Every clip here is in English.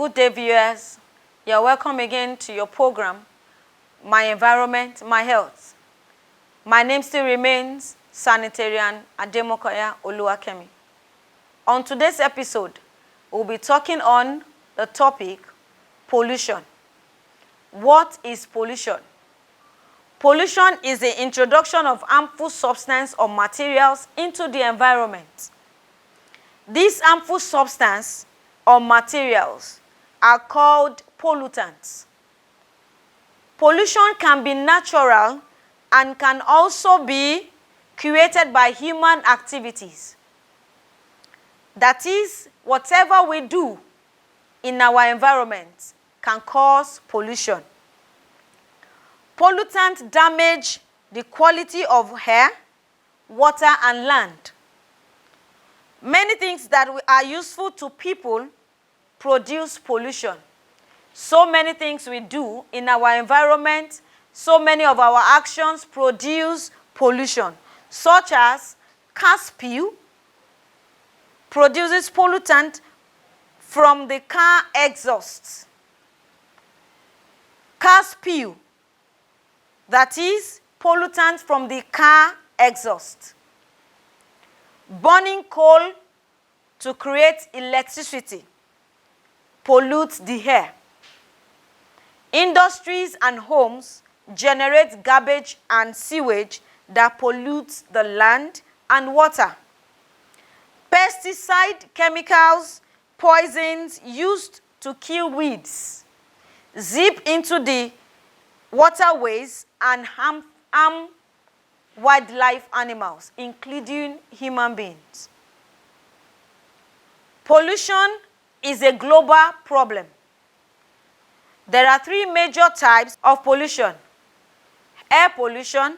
Good day, viewers. You're welcome again to your program, My Environment, My Health. My name still remains Sanitarian Ademokya Oluwakemi. On today's episode, we'll be talking on the topic pollution. What is pollution? Pollution is the introduction of harmful substances or materials into the environment. These harmful substances or materials are called pollutants. Pollution can be natural and can also be created by human activities. That is, whatever we do in our environment can cause pollution. Pollutants damage the quality of air, water, and land. Many things that are useful to people produce pollution. So many things we do in our environment, so many of our actions produce pollution, such as car spill produces pollutant from the car exhaust. Car spill, that is pollutant from the car exhaust. Burning coal to create electricity pollutes the air. Industries and homes generate garbage and sewage that pollutes the land and water. Pesticide, chemicals, poisons used to kill weeds seep into the waterways and harm wildlife animals, including human beings. Pollution is a global problem. There are three major types of pollution: air pollution,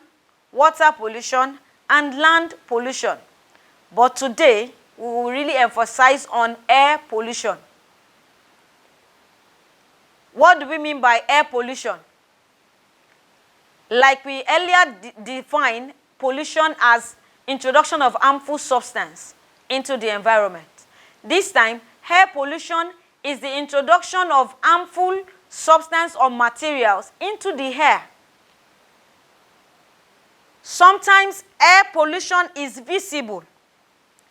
water pollution, and land pollution. But today, we will really emphasize on air pollution. What do we mean by air pollution? Like we earlier defined pollution as introduction of harmful substance into the environment. This time, air pollution is the introduction of harmful substance or materials into the air. Sometimes air pollution is visible.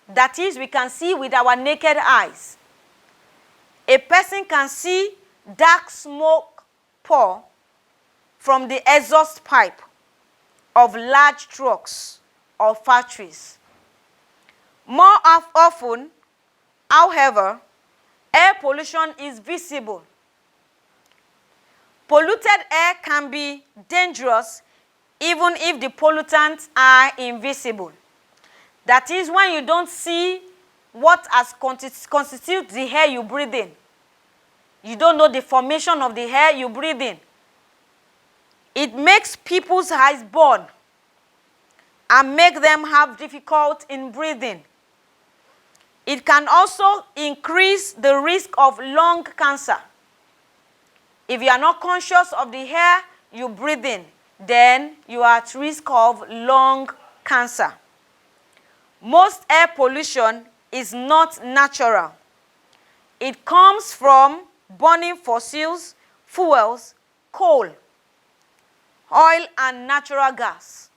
That is, we can see with our naked eyes. A person can see dark smoke pour from the exhaust pipe of large trucks or factories. More often, however, air pollution is visible. Polluted air can be dangerous even if the pollutants are invisible. That is, when you don't see what has constitutes the air you breathe in. You don't know the formation of the air you breathe in. It makes people's eyes burn and make them have difficulty in breathing. It can also increase the risk of lung cancer. If you are not conscious of the air you breathe in, then you are at risk of lung cancer. Most air pollution is not natural. It comes from burning fossils, fuels, coal, oil, and natural gas.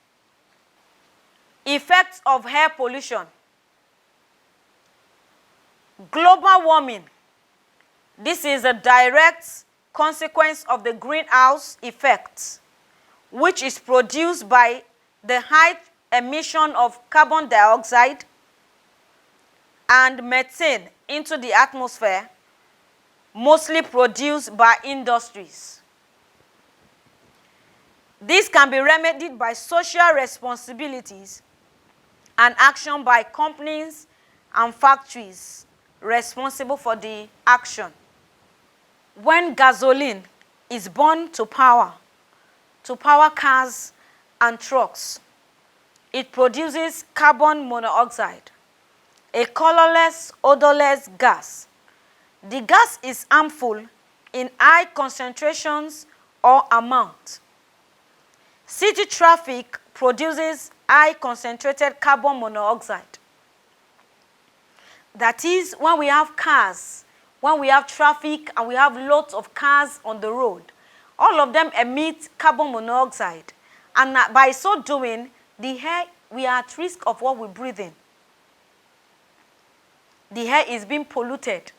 Effects of air pollution. Global warming. This is a direct consequence of the greenhouse effect, which is produced by the high emission of carbon dioxide and methane into the atmosphere, mostly produced by industries. This can be remedied by social responsibilities and action by companies and factories responsible for the action. When gasoline is burned to power cars and trucks, it produces carbon monoxide, a colorless, odorless gas. The gas is harmful in high concentrations or amount. City traffic produces high concentrated carbon monoxide. That is, when we have cars, when we have traffic and we have lots of cars on the road, all of them emit carbon monoxide. And by so doing, the air, we are at risk of what we breathe in. The air is being polluted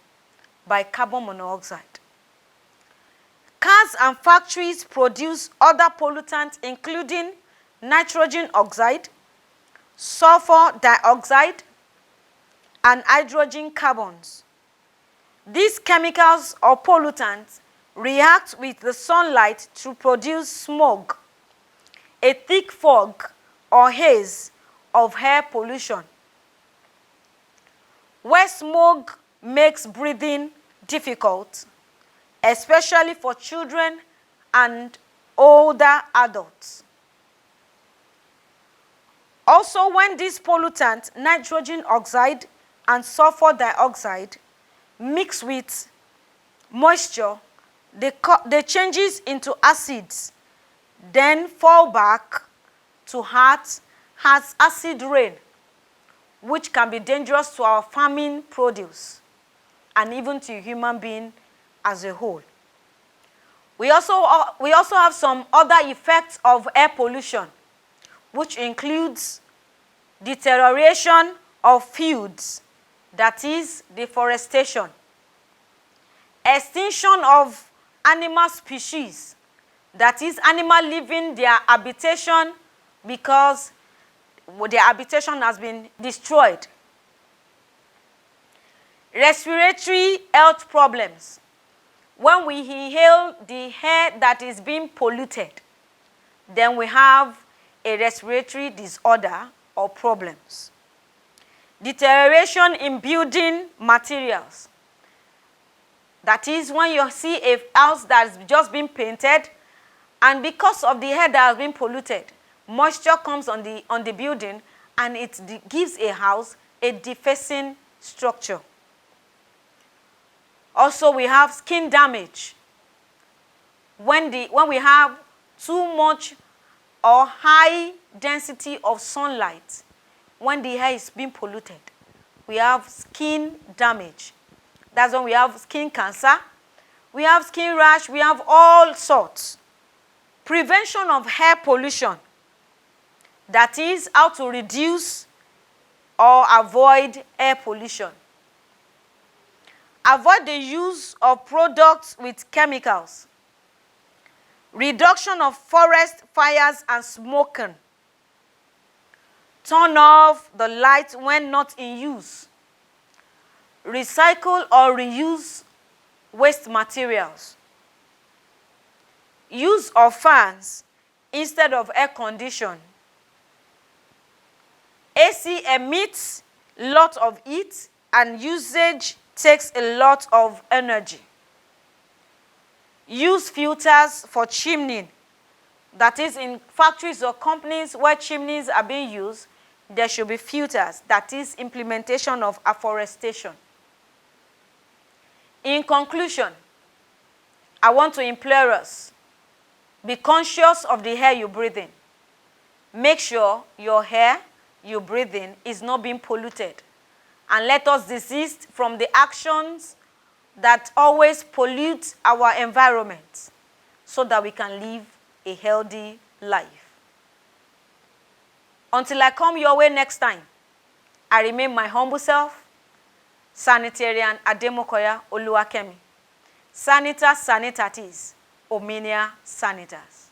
by carbon monoxide. Cars and factories produce other pollutants including nitrogen oxide, sulfur dioxide, and hydrogen carbons. These chemicals or pollutants react with the sunlight to produce smog, a thick fog or haze of air pollution. Where smog makes breathing difficult, especially for children and older adults. Also, when these pollutants, nitrogen oxide and sulfur dioxide, mix with moisture, they changes into acids, then fall back to as acid rain, which can be dangerous to our farming produce and even to human being as a whole. We also have some other effects of air pollution, which includes deterioration of fields, that is deforestation, extinction of animal species, that is animal leaving their habitation because their habitation has been destroyed. Respiratory health problems. When we inhale the air that is being polluted, then we have a respiratory disorder or problems. Deterioration in building materials. That is when you see a house that has just been painted, and because of the air that has been polluted, moisture comes on the building and it gives a house a defacing structure. Also, we have skin damage. When we have too much or high density of sunlight, when the air is being polluted, we have skin damage. That's when we have skin cancer, we have skin rash, we have all sorts. Prevention of air pollution. That is how to reduce or avoid air pollution. Avoid the use of products with chemicals. Reduction of forest fires and smoking. Turn off the light when not in use. Recycle or reuse waste materials. Use of fans instead of air condition. AC emits a lot of heat and usage takes a lot of energy. Use filters for chimney. That is, in factories or companies where chimneys are being used, there should be filters. That is implementation of afforestation. In conclusion, I want to implore us, be conscious of the air you breathe in. Make sure your air you breathe in is not being polluted. And let us desist from the actions that always pollute our environment so that we can live a healthy life. Until I come your way next time, I remain my humble self, Sanitarian Ademokya Oluwakemi. Sanitas sanitatis, Omnia sanitas.